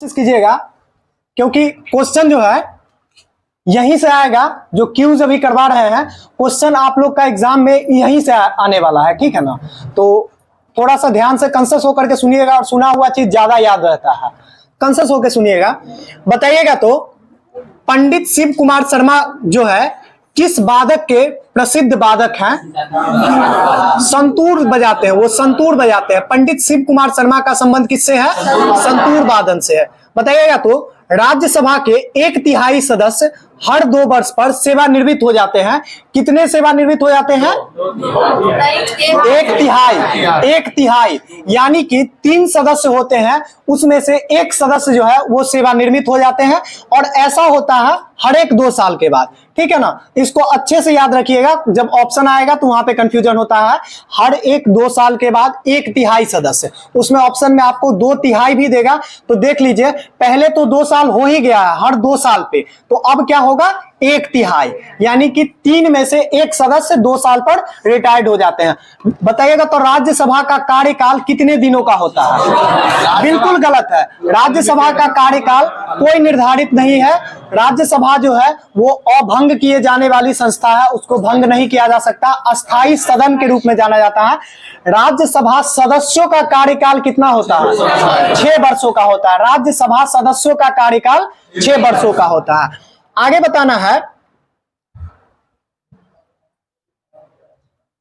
कीजिएगा, क्योंकि क्वेश्चन जो है यहीं से आएगा। जो क्यूज अभी करवा रहे हैं, क्वेश्चन आप लोग का एग्जाम में यहीं से आने वाला है, ठीक है ना। तो थोड़ा सा ध्यान से कंसस होकर के सुनिएगा, और सुना हुआ चीज ज्यादा याद रहता है। कंसस होकर सुनिएगा, बताइएगा। तो पंडित शिव कुमार शर्मा जो है किस वादक के प्रसिद्ध वादक हैं? संतूर बजाते हैं, वो संतूर बजाते हैं। पंडित शिव कुमार शर्मा का संबंध किससे है? संतूर वादन से है। बताइएगा। तो राज्यसभा के 1/3 सदस्य हर 2 वर्ष पर सेवानिवृत्त हो जाते हैं। कितने सेवानिवृत्त हो जाते हैं? 1/3, यानी कि 3 सदस्य होते हैं, उसमें से 1 सदस्य जो है वो सेवानिवृत्त हो जाते हैं। और ऐसा होता है हर एक 2 साल के बाद, ठीक है ना। इसको अच्छे से याद रखिएगा, जब ऑप्शन आएगा तो वहां पे कंफ्यूजन होता है। हर एक 2 साल के बाद 1/3 सदस्य, उसमें ऑप्शन में आपको 2/3 भी देगा। तो देख लीजिए, पहले तो 2 साल हो ही गया है हर 2 साल पे, तो अब क्या होगा? 1/3, यानी कि 3 में से 1 सदस्य 2 साल पर रिटायर्ड हो जाते हैं। बताइएगा। तो राज्यसभा का कार्यकाल कितने दिनों का होता है? बिल्कुल गलत है। राज्यसभा का कार्यकाल कोई निर्धारित नहीं है। राज्यसभा जो है वो अभंग किए जाने वाली संस्था है, उसको भंग नहीं किया जा सकता। अस्थाई सदन के रूप में जाना जाता है। राज्यसभा सदस्यों का कार्यकाल कितना होता है? 6 वर्षों का होता है। राज्यसभा सदस्यों का कार्यकाल 6 वर्षों का होता है। आगे बताना है,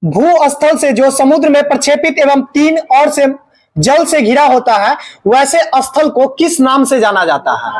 भूस्थल से जो समुद्र में प्रक्षेपित एवं 3 और से जल से घिरा होता है, वैसे स्थल को किस नाम से जाना जाता है?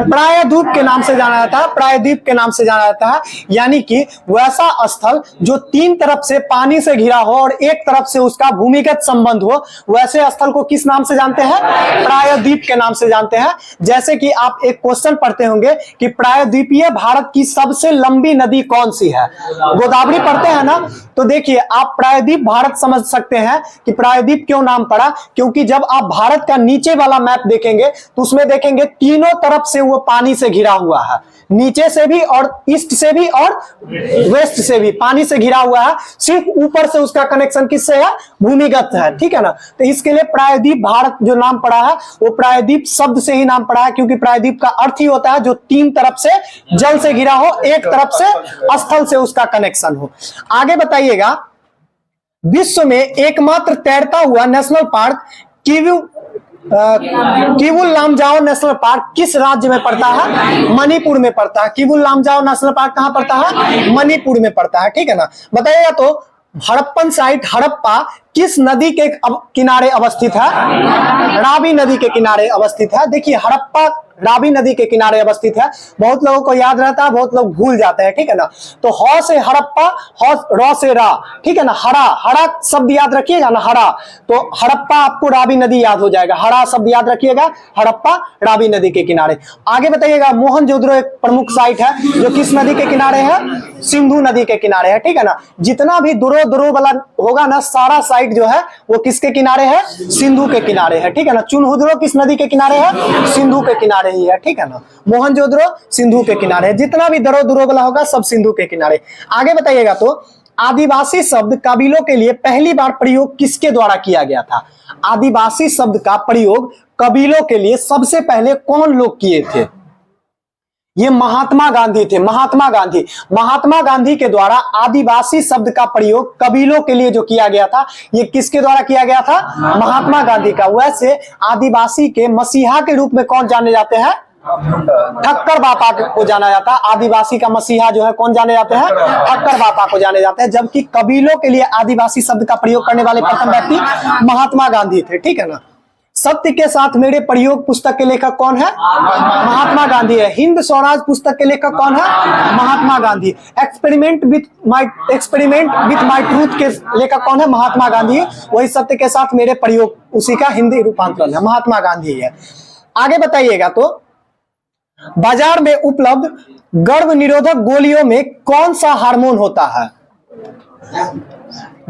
प्रायद्वीप के नाम से जाना जाता है। प्रायद्वीप के नाम से जाना जाता है, यानी कि वैसा स्थल जो 3 तरफ से पानी से घिरा हो और 1 तरफ से उसका भूमिगत संबंध हो, वैसे स्थल को किस नाम से जानते हैं? प्रायद्वीप के नाम से जानते हैं। जैसे कि आप एक क्वेश्चन पढ़ते होंगे कि प्रायद्वीपीय भारत की सबसे लंबी नदी कौन सी है? गोदावरी पढ़ते हैं ना। तो देखिए, आप प्रायद्वीप भारत समझ सकते हैं कि प्रायद्वीप क्यों नाम पड़ा, क्योंकि जब आप भारत का नीचे वाला मैप देखेंगे तो उसमें देखेंगे तीनों तरफ से वो पानी से घिरा हुआ है, नीचे से भी और ईस्ट से भी और वेस्ट से भी पानी से घिरा हुआ है। सिर्फ ऊपर से उसका कनेक्शन किससे है? भूमिगत है, ठीक है ना। तो इसके लिए प्रायद्वीप भारत जो नाम पड़ा है वो प्रायद्वीप शब्द से ही नाम पड़ा है, क्योंकि प्रायद्वीप का अर्थ ही होता है जो 3 तरफ से जल से घिरा हो, 1 तरफ से स्थल से उसका कनेक्शन हो। आगे बताइएगा, विश्व में एकमात्र तैरता हुआ national park Keibul Lamjao national park किस राज्य में पड़ता है? मणिपुर में पड़ता है। किवुल लामजाओ नेशनल पार्क कहां पड़ता है? मणिपुर में पड़ता है, ठीक है ना। बताइएगा। तो हड़प्पन साइट हड़प्पा किस नदी के किनारे अवस्थित है? रावी नदी के किनारे अवस्थित है। देखिए, हड़प्पा रावी नदी के किनारे अवस्थित है। बहुत लोगों को याद रहता है, बहुत लोग भूल जाते हैं, ठीक है ना। तो ह से हड़प्पा, र से रा, ठीक है ना। हरा, हरा शब्द याद रखिएगा ना, हरा। तो हड़प्पा आपको रावी नदी याद हो जाएगा। हरा शब्द याद रखिएगा, हड़प्पा रावी नदी के किनारे। आगे बताइएगा, मोहनजोदड़ो एक प्रमुख साइट है जो किस नदी के किनारे है? सिंधु नदी के किनारे है, ठीक है ना। जितना भी दुरो वाला होगा ना, सारा साइट जो है वो किसके किनारे है? सिंधु के किनारे है, ठीक है ना। चुनहुदरो किस नदी के किनारे है? सिंधु के किनारे ही है, ठीक है ना। मोहनजोदड़ो सिंधु के किनारे है। जितना भी दुरो वाला होगा सब सिंधु के किनारे। आगे बताइएगा। तो आदिवासी शब्द कबीलों के लिए पहली बार प्रयोग किसके द्वारा किया गया था? आदिवासी शब्द का प्रयोग कबीलों के लिए सबसे पहले कौन लोग किए थे? ये महात्मा गांधी थे। महात्मा गांधी के द्वारा आदिवासी शब्द का प्रयोग कबीलों के लिए जो किया गया था, ये किसके द्वारा किया गया था? महात्मा गांधी का। वैसे आदिवासी के मसीहा के रूप में कौन जाने जाते हैं? ठक्कर बापा को जाना जाता है। आदिवासी का मसीहा जो है कौन जाने जाते हैं? ठक्कर बापा को जाने जाते हैं। जबकि कबीलों के लिए आदिवासी शब्द का प्रयोग करने वाले प्रथम व्यक्ति महात्मा गांधी थे, ठीक है ना। सत्य के साथ मेरे प्रयोग पुस्तक के लेखक कौन है? महात्मा गांधी है। हिंद स्वराज पुस्तक के लेखक कौन है? Mahatma Gandhi. Experiment with my truth के लेखक कौन है? महात्मा गांधी। वही सत्य के साथ मेरे प्रयोग, उसी का हिंदी रूपांतरण है, महात्मा गांधी है। आगे बताइएगा। तो बाजार में उपलब्ध गर्भ निरोधक गोलियों में कौन सा हार्मोन होता है?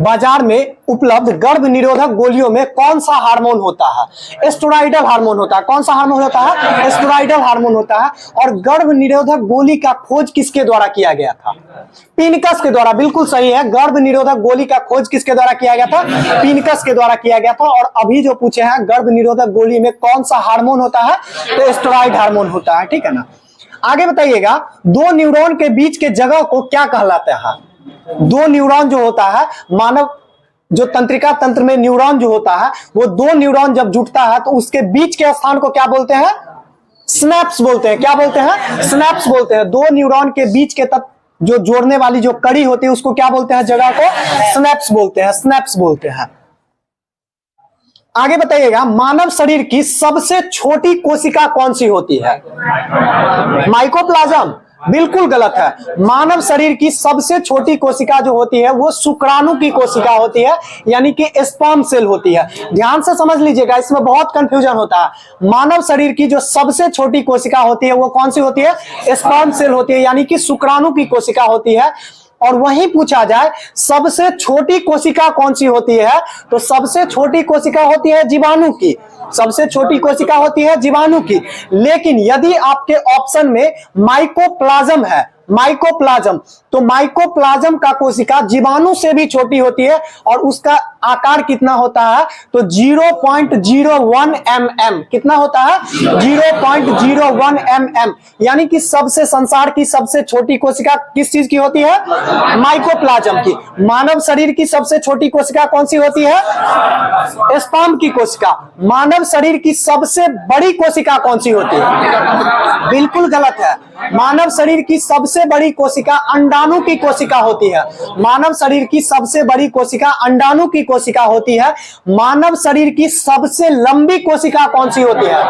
बाजार में उपलब्ध गर्भ निरोधक गोलियों में कौन सा हार्मोन होता है? एस्टेरॉयडल हार्मोन होता है। कौन सा हार्मोन होता है? एस्टेरॉयडल हार्मोन होता है। और गर्भ निरोधक गोली का खोज किसके द्वारा किया गया था? पिनकस के द्वारा। बिल्कुल सही है, गर्भ निरोधक गोली का खोज किसके द्वारा किया गया था? पिनकस के द्वारा किया गया था। और अभी जो पूछे हैं गर्भ निरोधक गोली में कौन सा हार्मोन होता है, तो एस्टेरॉयड हार्मोन होता है, ठीक है ना। आगे बताइएगा, दो न्यूरॉन के बीच के जगह को क्या कहलाता है? दो न्यूरॉन जो होता है, मानव जो तंत्रिका तंत्र में न्यूरॉन जो होता है, वो दो न्यूरॉन जब जुटता है तो उसके बीच के स्थान को क्या बोलते हैं? स्नैप्स बोलते हैं। क्या बोलते हैं? स्नैप्स बोलते हैं। दो न्यूरॉन के बीच के तत्व जो जोड़ने वाली जो कड़ी होती है उसको क्या बोलते हैं? जगह को स्नैप्स बोलते हैं। स्नैप्स बोलते हैं। आगे बताइएगा, मानव शरीर की सबसे छोटी कोशिका कौन सी होती है? माइकोप्लाज्म। बिल्कुल गलत है। मानव शरीर की सबसे छोटी कोशिका जो होती है वो शुक्राणु की कोशिका होती है, यानी कि स्पर्म सेल होती है। ध्यान से समझ लीजिएगा, इसमें बहुत कंफ्यूजन होता है। मानव शरीर की जो सबसे छोटी कोशिका होती है वो कौन सी होती है? स्पर्म सेल होती है, यानी कि शुक्राणु की कोशिका होती है। और वही पूछा जाए सबसे छोटी कोशिका कौन सी होती है, तो सबसे छोटी कोशिका होती है जीवाणु की। सबसे छोटी कोशिका होती है जीवाणु की। लेकिन यदि आपके ऑप्शन में माइकोप्लाज्म है, माइकोप्लाज्म, तो माइकोप्लाज्म का कोशिका जीवाणु से भी छोटी होती है और उसका आकार कितना होता है? तो 0.01 mm। कितना होता है? 0.01 mm। यानी कि सबसे संसार की सबसे छोटी कोशिका किस चीज की होती है? माइकोप्लाज्म की। मानव शरीर की सबसे छोटी कोशिका कौन सी होती है? स्पर्म की कोशिका। मानव शरीर की सबसे बड़ी कोशिका कौन सी होती है? बिल्कुल गलत है। मानव शरीर की सबसे बड़ी कोशिका अंडाणु की कोशिका होती है। मानव शरीर की सबसे बड़ी कोशिका अंडाणु की कोशिका होती है। मानव शरीर की सबसे लंबी कोशिका कौन सी होती है?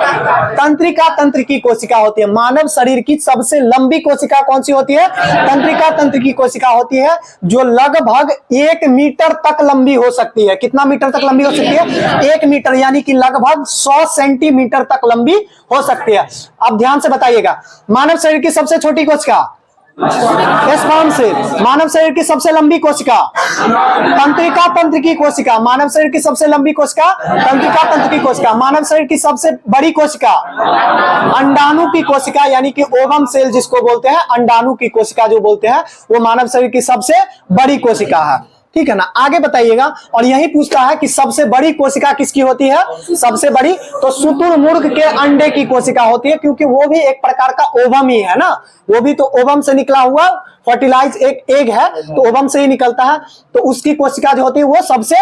तंत्रिका तंत्र की कोशिका होती है। मानव शरीर की सबसे लंबी कोशिका कौन सी होती है? तंत्रिका तंत्र की कोशिका होती है, जो लगभग 1 मीटर तक लंबी हो सकती है। कितना मीटर तक लंबी हो सकती है? 1 मीटर, यानी कि लगभग 100 सेंटीमीटर तक लंबी हो सकती है। अब ध्यान से बताइएगा, मानव शरीर की सबसे छोटी कोशिका स्पर्म सेल। मानव शरीर की सबसे लंबी कोशिका तंत्रिका तंत्र की कोशिका। मानव शरीर की सबसे लंबी कोशिका तंत्रिका तंत्र की कोशिका। मानव शरीर की सबसे बड़ी कोशिका अंडाणु की कोशिका, यानी कि ओवम सेल जिसको बोलते हैं, अंडाणु की कोशिका जो बोलते हैं, वो मानव शरीर की सबसे बड़ी कोशिका है, ठीक है ना। आगे बताइएगा, और यही पूछता है कि सबसे बड़ी कोशिका किसकी होती है? सबसे बड़ी तो शुतुरमुर्ग के अंडे की कोशिका होती है, क्योंकि वो भी एक प्रकार का ओवम ही है ना। वो भी तो ओवम से निकला हुआ फर्टिलाइज एक एग है, तो ओवम से ही निकलता है। तो उसकी कोशिका जो होती है वो सबसे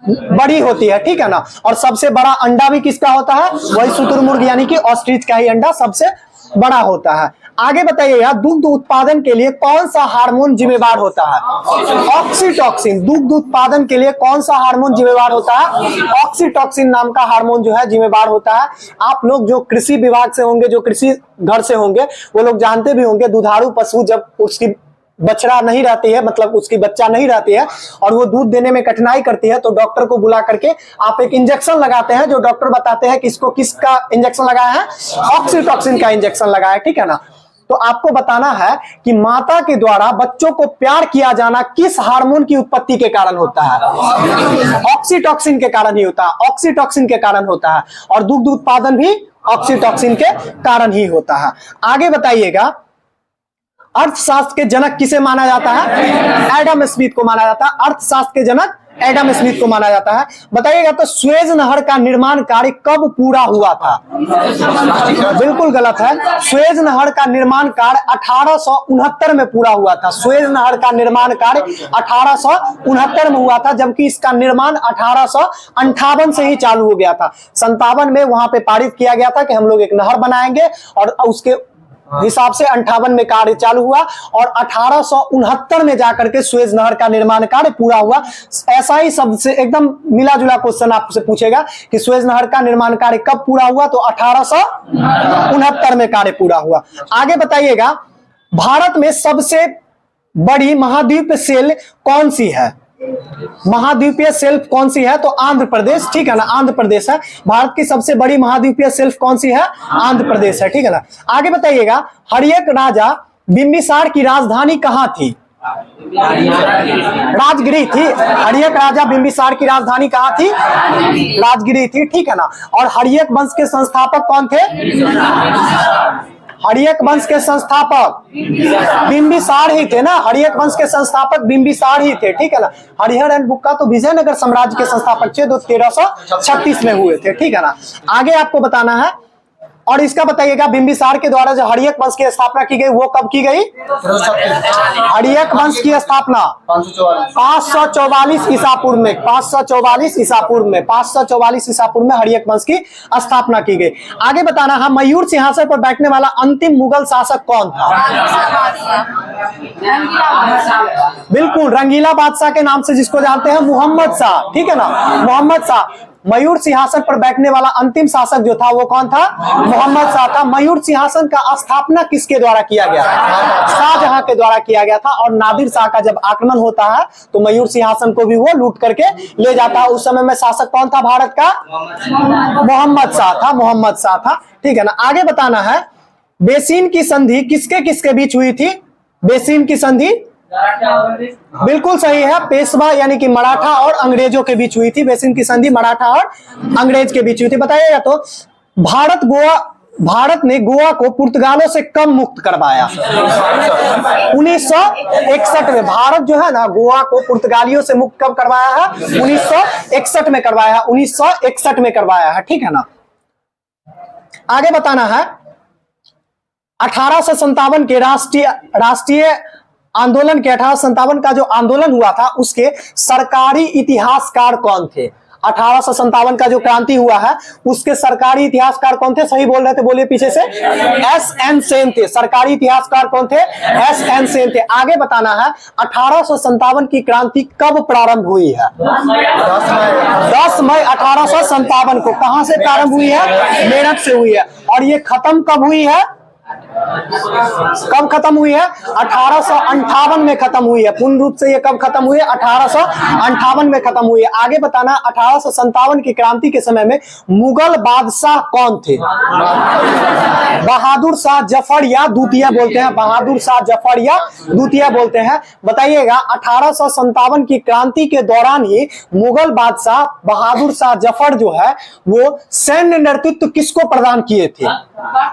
बड़ी होती है, ठीक है ना। और सबसे बड़ा अंडा भी किसका होता है? वही शुतुरमुर्ग, यानी कि ऑस्ट्रिच का ही अंडा सबसे बड़ा होता है। आगे बताइएगा, दुग्ध उत्पादन के लिए कौन सा हार्मोन जिम्मेदार होता है? ऑक्सीटॉक्सिन। दुग्ध उत्पादन के लिए कौन सा हार्मोन जिम्मेदार होता है? ऑक्सीटॉक्सिन नाम का हार्मोन जो है जिम्मेदार होता है। आप लोग जो कृषि विभाग से होंगे, जो कृषि घर से होंगे, वो लोग जानते भी होंगे, दुधारू पशु जब उसकी बछड़ा नहीं रहती है, मतलब उसकी बच्चा नहीं रहती है और वो दूध देने में कठिनाई करती है, तो डॉक्टर को बुला करके आप एक इंजेक्शन लगाते हैं, जो डॉक्टर बताते हैं कि इसको किसका इंजेक्शन लगाया है? ऑक्सीटॉक्सिन का इंजेक्शन लगाया है, ठीक है ना। तो आपको बताना है कि माता के द्वारा बच्चों को प्यार किया जाना किस हार्मोन की उत्पत्ति के कारण होता है? ऑक्सीटॉक्सिन के कारण ही होता है। ऑक्सीटॉक्सिन के कारण होता है। और दुग्ध उत्पादन भी ऑक्सीटॉक्सिन के कारण ही होता है। आगे बताइएगा, अर्थशास्त्र के जनक किसे माना जाता है? एडम स्मिथ को माना जाता है। अर्थशास्त्र के जनक एडम स्मिथ को माना जाता है। बताइएगा, तो सुएज नहर का निर्माण कार्य कब पूरा हुआ था? बिल्कुल गलत है। सुएज नहर का निर्माण कार्य 1869 में पूरा हुआ था। सुएज नहर का निर्माण कार्य 1869 में हुआ था, जबकि इसका निर्माण 1858 से ही चालू हो गया था। 57 में वहां पे पारित किया गया था कि हम लोग एक नहर बनाएंगे, और उसके हिसाब से 58 में कार्य चालू हुआ और 1869 में जाकर के सुएज नहर का निर्माण कार्य पूरा हुआ। ऐसा ही सबसे एकदम मिला जुला क्वेश्चन आपसे पूछेगा कि सुएज नहर का निर्माण कार्य कब पूरा हुआ, तो 1869 में कार्य पूरा हुआ। आगे बताइएगा, भारत में सबसे बड़ी महाद्वीपीय सेल कौन सी है? महाद्वीपीय सेल्फ कौन सी है? तो आंध्र प्रदेश, ठीक है ना। आंध्र प्रदेश है। भारत की सबसे बड़ी महाद्वीपीय सेल्फ कौन सी है? आंध्र प्रदेश है, ठीक है ना। आगे बताइएगा, हर्यक राजा बिंबिसार की राजधानी कहां थी? राजगिरी थी। हर्यक राजा बिंबिसार की राजधानी कहाँ थी? राजगिरी थी, ठीक है ना। और हर्यक वंश के संस्थापक कौन थे? हर्यक वंश के संस्थापक बिंबिसार ही थे ना। हर्यक वंश के संस्थापक बिंबिसार ही थे, ठीक है ना। हरिहर एंड बुक्का तो विजयनगर साम्राज्य के संस्थापक थे, जो 1336 में हुए थे, ठीक है ना। आगे आपको बताना है, और इसका बताइएगा बिंबिसार के द्वारा जो हर्यक वंश की स्थापना की गई वो कब की गई? हर्यक वंश की स्थापना 544 ईसा पूर्व में। 544 ईसा पूर्व में, 544 ईसा पूर्व में हर्यक वंश की स्थापना की गई। आगे बताना है, मयूर सिंहासन पर बैठने वाला अंतिम मुगल शासक कौन था? बिल्कुल, रंगीला बादशाह के नाम से जिसको जानते हैं, मोहम्मद शाह, ठीक है ना। मोहम्मद शाह मयूर सिंहासन पर बैठने वाला अंतिम शासक जो था वो कौन था? मोहम्मद शाह था। मयूर सिंहासन का स्थापना किसके द्वारा किया गया? शाहजहां के द्वारा किया गया था। और नादिर शाह का जब आक्रमण होता है तो मयूर सिंहासन को भी वो लूट करके ले जाता है। उस समय में शासक कौन था भारत का? मोहम्मद शाह था, मोहम्मद शाह था, ठीक है ना। आगे बताना है, बेसिन की संधि किसके किसके बीच हुई थी? बेसिन की संधि बिल्कुल सही है, पेशवा यानी कि मराठा और अंग्रेजों के बीच हुई थी। बेसिन की संधि मराठा और अंग्रेज के बीच हुई थी। बताइएगा तो भारत ने गोवा को पुर्तगालों से कब मुक्त करवाया? 1961 में। भारत जो है ना, गोवा को पुर्तगालियों से मुक्त कब करवाया है? 1961 में करवाया है, 1961 में करवाया है, ठीक है ना। आगे बताना है, 1857 के राष्ट्रीय आंदोलन के 1857 का जो आंदोलन हुआ था उसके सरकारी इतिहासकार कौन थे? 1857 का जो क्रांति हुआ है उसके सरकारी इतिहासकार कौन थे? सही बोल रहे थे, बोलिए पीछे से। एस.एन. सेन थे। सरकारी इतिहासकार कौन थे? एस.एन. सेन थे। आगे बताना है, 1857 की क्रांति कब प्रारंभ हुई है? 10 मई 1857 को। कहां से प्रारंभ हुई है? मेरठ से हुई है। और ये खत्म कब हुई है? कब खत्म हुई है? 1858 में खत्म हुई है। पूर्ण रूप से ये कब खत्म हुई है? 1858 में खत्म हुई है। आगे बताना, 1857 की क्रांति के समय में मुगल बादशाह कौन थे? बहादुर शाह जफर या द्वितीय बोलते हैं। बहादुर शाह जफर या द्वितीय बोलते हैं। बताइएगा, 1857 की क्रांति के दौरान ही मुगल बादशाह बहादुर शाह जफर जो है वो सैन्य नेतृत्व किसको प्रदान किए थे?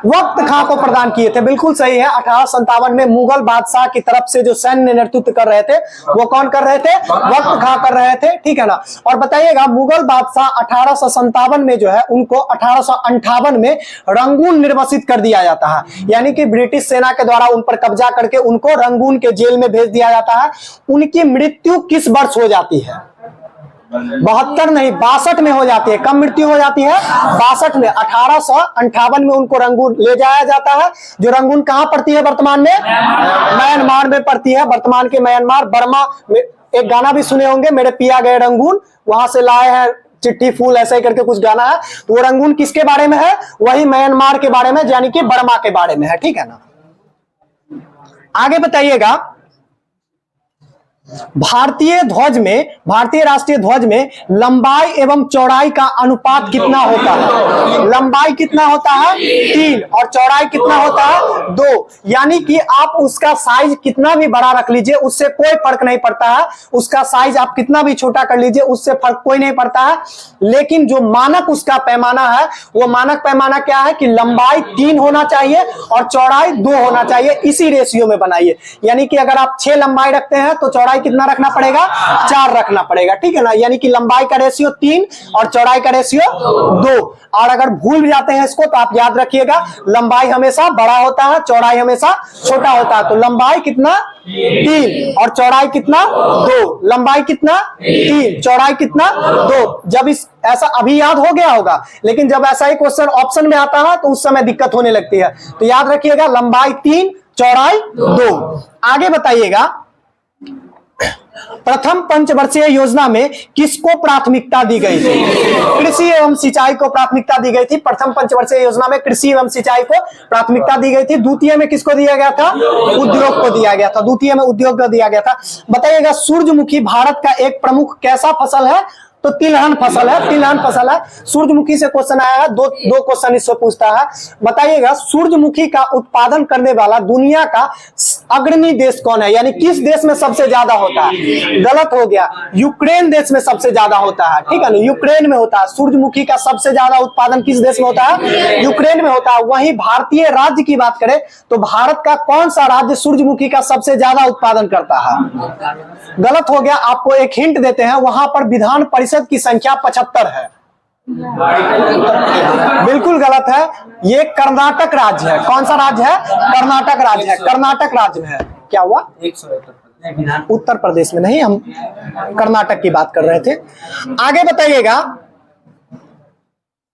वक्त खां को प्रदान किए थे। बिल्कुल सही है। 1857 में मुगल बादशाह की तरफ से जो सैन्य नेतृत्व कर रहे थे वो कौन कर रहे थे? वक्त खां कर रहे थे, ठीक है ना। और बताइएगा, मुगल बादशाह 1857 में जो है उनको 1858 में रंगून निर्वासित कर दिया जाता है। यानी कि ब्रिटिश सेना के द्वारा उन पर कब्जा करके उनको रंगून के जेल में भेज दिया जाता है। उनकी मृत्यु किस वर्ष हो जाती है? 72 नहीं, 62 में हो जाती है। कब मृत्यु हो जाती है? 62 में। 1858 में उनको रंगून ले जाया जाता है। जो रंगून कहां पड़ती है वर्तमान में? म्यांमार में पड़ती है। वर्तमान के म्यांमार, बर्मा में। एक गाना भी सुने होंगे, मेरे पिया गए रंगून, वहां से लाए हैं चिट्ठी फूल, ऐसा ही करके कुछ गाना है। तो वो रंगून किसके बारे में है? वही म्यांमार के बारे में, यानी कि बर्मा के बारे में है, ठीक है ना। आगे बताइएगा, भारतीय राष्ट्रीय ध्वज में लंबाई एवं चौड़ाई का अनुपात कितना होता है? लंबाई कितना होता है? 3। और चौड़ाई कितना होता है? 2। यानी कि आप उसका साइज कितना भी बड़ा रख लीजिए, उससे कोई फर्क नहीं पड़ता है। उसका साइज आप कितना भी छोटा कर लीजिए, उससे फर्क कोई नहीं पड़ता है। लेकिन जो मानक उसका पैमाना है, वो मानक पैमाना क्या है कि लंबाई 3 होना चाहिए और चौड़ाई 2 होना चाहिए। इसी रेशियो में बनाइए। यानी कि अगर आप 6 लंबाई रखते हैं तो चौड़ाई कितना रखना पड़ेगा? 4 रखना पड़ेगा, ठीक है ना। यानी कि लंबाई का रेशियो 3 और चौड़ाई का रेशियो 2। और अगर भूल भी जाते हैं इसको तो आप याद रखिएगा, लंबाई हमेशा बड़ा होता है, चौड़ाई हमेशा छोटा होता है। तो लंबाई कितना? 3 और चौड़ाई कितना? 2। लंबाई कितना? 3, चौड़ाई कितना? 2। जब इस ऐसा अभी याद हो गया होगा, लेकिन जब ऐसा ही क्वेश्चन ऑप्शन में आता है तो उस समय दिक्कत होने लगती है। तो याद रखिएगा, लंबाई 3, चौड़ाई 2। आगे बताइएगा, प्रथम पंचवर्षीय योजना में किसको प्राथमिकता दी गई थी? कृषि एवं सिंचाई को प्राथमिकता दी गई थी। प्रथम पंचवर्षीय योजना में कृषि एवं सिंचाई को प्राथमिकता दी गई थी। द्वितीय में किसको दिया गया था? उद्योग को दिया गया था। द्वितीय में उद्योग को दिया गया था। बताइएगा, सूरजमुखी भारत का एक प्रमुख कैसा फसल है? तो तिलहन फसल है, तिलहन फसल है। सूरजमुखी से क्वेश्चन आया है, दो क्वेश्चन इससे पूछता है। बताइएगा सूरजमुखी का उत्पादन करने वाला दुनिया का अग्रणी देश कौन है, यानी किस देश में सबसे ज्यादा होता है? गलत हो गया, यूक्रेन देश में सबसे ज्यादा होता है, ठीक है ना, यूक्रेन में होता है। सूरजमुखी का सबसे ज्यादा उत्पादन किस देश में होता है? यूक्रेन में होता है। वहीं भारतीय राज्य की बात करें तो भारत का कौन सा राज्य सूरजमुखी का सबसे ज्यादा उत्पादन करता है? गलत हो गया। आपको एक हिंट देते हैं, वहां पर विधान परिषद की संख्या 75 है। बिल्कुल गलत है, ये कर्नाटक राज्य है। कौन सा राज्य है? कर्नाटक राज्य है, कर्नाटक राज्य में है। क्या हुआ? उत्तर प्रदेश में नहीं, हम कर्नाटक की बात कर रहे थे। आगे बताइएगा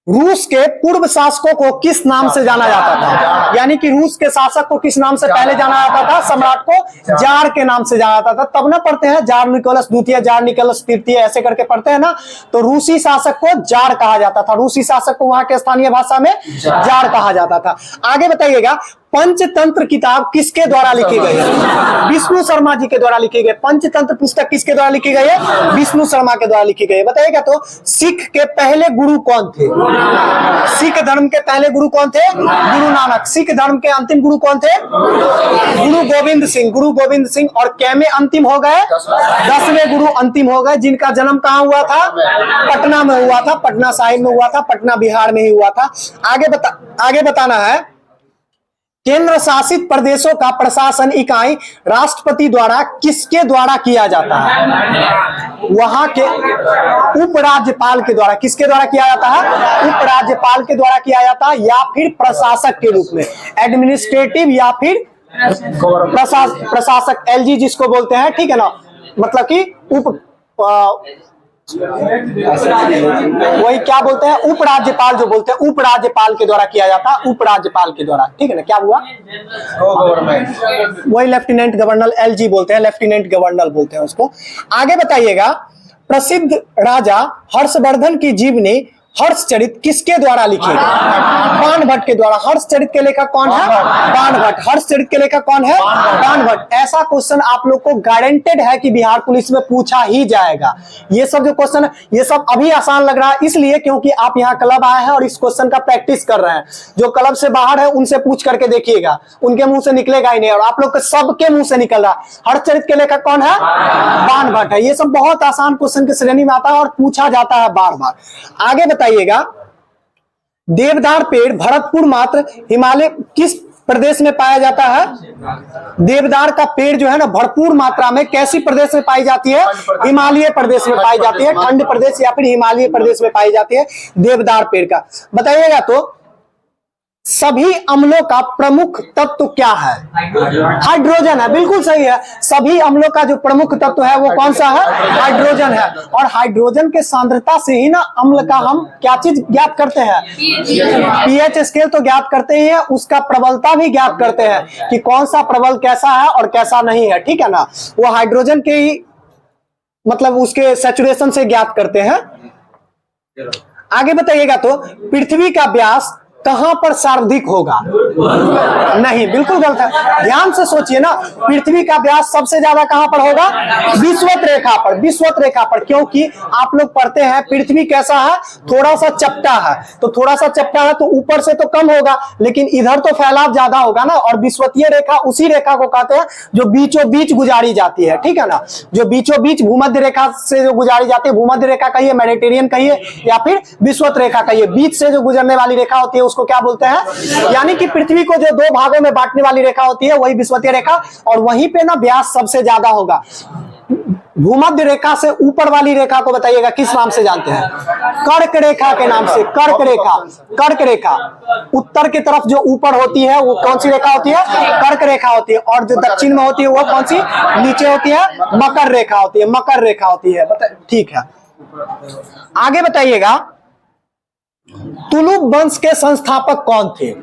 रूस के पूर्व शासकों को किस नाम से जाना जाता था? यानी कि रूस के शासक को किस नाम से पहले जाना जाता था? सम्राट को जार के नाम से जाना जाता था। तब ना पढ़ते हैं जार निकोलस द्वितीय, जार निकोलस तृतीय, ऐसे करके पढ़ते हैं ना। तो रूसी शासक को जार कहा जाता था, रूसी शासक को वहां के स्थानीय भाषा में जार कहा जाता था। आगे बताइएगा पंचतंत्र किताब किसके द्वारा लिखी गई है? विष्णु शर्मा जी के द्वारा लिखी गई। पंचतंत्र पुस्तक किसके द्वारा लिखी गई है? विष्णु शर्मा के द्वारा लिखी गई है। बताइएगा तो सिख के पहले गुरु कौन थे? सिख धर्म के पहले गुरु कौन थे? गुरु नानक। सिख धर्म के अंतिम गुरु कौन थे? गुरु गोविंद सिंह, गुरु गोविंद सिंह। और कै में अंतिम हो गए? 10वें गुरु अंतिम हो गए, जिनका जन्म कहाँ हुआ था? पटना में हुआ था, पटना साहिब में हुआ था, पटना बिहार में ही हुआ था। आगे बताना है केंद्र शासित प्रदेशों का प्रशासन इकाई राष्ट्रपति द्वारा किसके द्वारा किया जाता है? वहां के उपराज्यपाल के द्वारा। किसके द्वारा किया जाता है? उपराज्यपाल के द्वारा किया जाता है, या फिर प्रशासक के रूप में, एडमिनिस्ट्रेटिव या फिर प्रशासक, एलजी जिसको बोलते हैं, ठीक है ना, मतलब कि वही क्या बोलते हैं, उपराज्यपाल जो बोलते हैं, उपराज्यपाल के द्वारा किया जाता है, उपराज्यपाल के द्वारा, ठीक है ना। क्या हुआ? वही लेफ्टिनेंट गवर्नर, एलजी बोलते हैं, लेफ्टिनेंट गवर्नर बोलते हैं उसको। आगे बताइएगा प्रसिद्ध राजा हर्षवर्धन की जीवनी हर्षचरित किसके द्वारा लिखी गई? बाणभट्ट के द्वारा। हर्षचरित के लेखक कौन है? बाणभट्ट। हर्षचरित के लेखक कौन है? बाणभट्ट। ऐसा क्वेश्चन आप लोग को गारंटेड है कि बिहार पुलिस में पूछा ही जाएगा। ये सब जो क्वेश्चन है, ये सब अभी आसान लग रहा है इसलिए क्योंकि आप यहाँ क्लब आए हैं और इस क्वेश्चन का प्रैक्टिस कर रहे हैं। जो क्लब से बाहर है उनसे पूछ करके देखिएगा, उनके मुंह से निकलेगा ही नहीं, और आप लोग के सबके मुंह से निकल रहा है। हर्षचरित के लेखक कौन है? बाणभट्ट है। ये सब बहुत आसान क्वेश्चन की श्रेणी में आता है और पूछा जाता है बार बार। आगे बताइएगा देवदार पेड़ भरतपुर मात्र हिमालय किस प्रदेश में पाया जाता है? देवदार का पेड़ जो है ना भरपूर मात्रा में कैसी प्रदेश में पाई जाती है? हिमालय प्रदेश में पाई जाती है, ठंड प्रदेश या फिर हिमालय प्रदेश में पाई जाती है देवदार पेड़ का। बताइएगा तो सभी अम्लों का प्रमुख तत्व क्या है? हाइड्रोजन है। बिल्कुल सही है, सभी अम्लों का जो प्रमुख तत्व है वो कौन सा है? हाइड्रोजन है। और हाइड्रोजन के सांद्रता से ही ना अम्ल का हम क्या चीज ज्ञात करते हैं? पीएच स्केल तो ज्ञात करते ही है, उसका प्रबलता भी ज्ञात करते हैं कि कौन सा प्रबल कैसा है और कैसा नहीं है, ठीक है ना। वो हाइड्रोजन के ही मतलब उसके सैचुरेशन से ज्ञात करते हैं। आगे बताइएगा तो पृथ्वी का व्यास कहां पर सर्वाधिक होगा? नहीं, बिल्कुल गलत है। ध्यान से सोचिए ना, पृथ्वी का व्यास सबसे ज्यादा कहां पर होगा? विषुवत रेखा पर, विषुवत रेखा पर। क्योंकि आप लोग पढ़ते हैं पृथ्वी कैसा है? थोड़ा सा चपटा है, तो थोड़ा सा चपटा है तो ऊपर से तो कम होगा, लेकिन इधर तो फैलाव ज्यादा होगा ना। और विषुवतीय रेखा उसी रेखा को कहते हैं जो बीचों बीच गुजारी जाती है, ठीक है ना, जो बीचों बीच भूमध्य रेखा से जो गुजारी जाती है। भूमध्य रेखा कहिए, मेडिटेरियन कहिए, या फिर विषुवत रेखा कहिए, बीच से जो गुजरने वाली रेखा होती है उसको क्या बोलते हैं? यानी कि पृथ्वी को जो दो भागों में बांटने वाली रेखा होती है वही विषुवतीय रेखा, और वहीं पे ना व्यास सबसे ज्यादा होगा। भूमध्य रेखा से ऊपर वाली रेखा को बताइएगा किस नाम से जानते हैं? कर्क रेखा के नाम से। कर्क रेखा, कर्क रेखा उत्तर की तरफ जो ऊपर होती है वो कौन सी रेखा होती है? कर्क रेखा होती है। और जो दक्षिण में होती है वो कौन सी? नीचे होती है, मकर रेखा होती है, मकर रेखा होती है। ठीक है, आगे बताइएगा तुलुप वंश के संस्थापक कौन थे?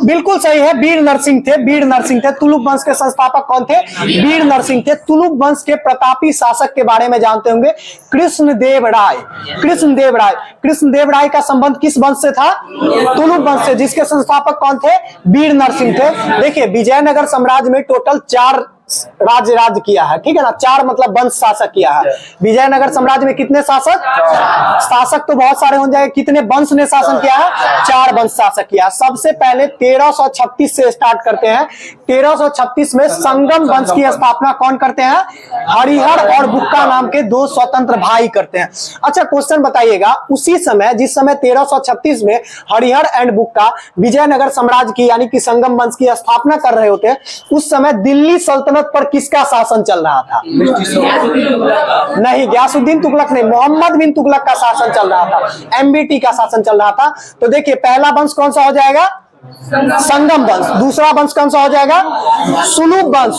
बिल्कुल सही है, वीर नरसिंह थे, वीर नरसिंह थे। तुलुप वंश के संस्थापक कौन थे? वीर नरसिंह थे। तुलुप वंश के प्रतापी शासक के बारे में जानते होंगे, कृष्णदेव राय। कृष्णदेव राय, कृष्णदेव राय का संबंध किस वंश से था? तुलुप वंश से, जिसके संस्थापक कौन थे? वीर नरसिंह थे। देखिए विजयनगर साम्राज्य में टोटल 4 राज्य किया है, ठीक है ना। 4 मतलब वंश शासक किया है। विजयनगर साम्राज्य में कितने शासक? शासक तो बहुत सारे हो जाएंगे, कितने वंश ने शासन किया है? 4 वंश शासक किया। सबसे पहले 1336 से स्टार्ट करते हैं। 1336 में संगम वंश की स्थापना कौन करते हैं? हरिहर और बुक्का नाम के 2 स्वतंत्र भाई करते हैं। अच्छा क्वेश्चन बताइएगा, उसी समय जिस समय 1336 में हरिहर एंड बुक्का विजयनगर साम्राज्य की यानी कि संगम वंश की स्थापना कर रहे होते, उस समय दिल्ली सल्तनत पर किसका शासन चल रहा था? नहीं, गयासुद्दीन तुगलक नहीं, मोहम्मद बिन तुगलक का शासन चल रहा था, एमबीटी का शासन चल रहा था। तो देखिए पहला वंश कौन सा हो जाएगा? संगम वंश। दूसरा वंश कौन सा हो जाएगा? सुलूब वंश।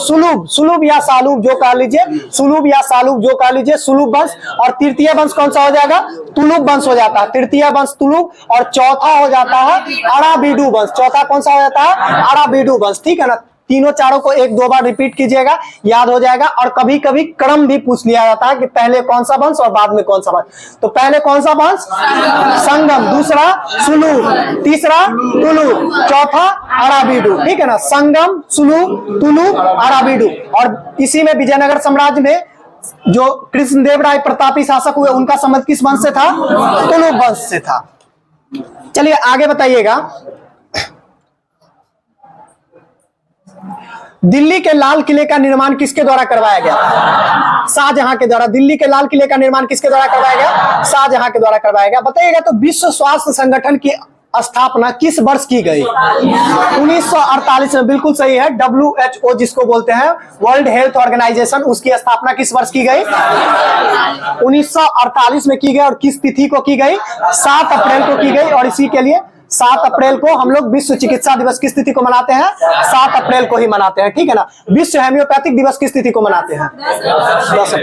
सुलूब या सालूब जो कह लीजिए, सुलूब या सालूब जो कह लीजिए, सुलूब वंश। और तृतीय वंश कौन सा हो जाएगा? तुलुक वंश हो जाता है। तृतीय वंश तुलुक, और चौथा हो जाता है अराबीडू वंश। चौथा कौन सा हो जाता है? अराबीडू वंश, ठीक है ना। तीनों चारों को 1-2 बार रिपीट कीजिएगा, याद हो जाएगा। और कभी कभी क्रम भी पूछ लिया जाता है कि पहले कौन सा वंश और बाद में कौन सा वंश। तो पहले कौन सा वंश? संगम, दूसरा सुलूक, तीसरा तुलुक, चौथा अराबीडू, ठीक है ना। संगम, सुलूक, तुलुक, अराबीडू। और इसी में विजयनगर साम्राज्य में जो कृष्णदेव राय प्रतापी शासक हुए उनका संबंध किस वंश से था? तुलुक वंश से था। चलिए आगे बताइएगा। दिल्ली के लाल किले का निर्माण किसके द्वारा करवाया गया? शाहजहां के द्वारा। दिल्ली के लाल किले का निर्माण किसके द्वारा करवाया गया? शाहजहां के द्वारा करवाया गया। बताइएगा तो विश्व स्वास्थ्य संगठन की स्थापना किस वर्ष की गई? 1948 में। बिल्कुल सही है। WHO जिसको बोलते हैं, वर्ल्ड हेल्थ ऑर्गेनाइजेशन, उसकी स्थापना किस वर्ष की गई? 1948 में की गई। और किस तिथि को की गई? 7 अप्रैल को की गई। और इसी के लिए 7 अप्रैल को हम लोग विश्व चिकित्सा दिवस किस तिथि को मनाते हैं? 7 अप्रैल को ही मनाते हैं, ठीक है ना। विश्व होम्योपैथिक दिवस किस तिथि को मनाते हैं? 10 अप्रैल।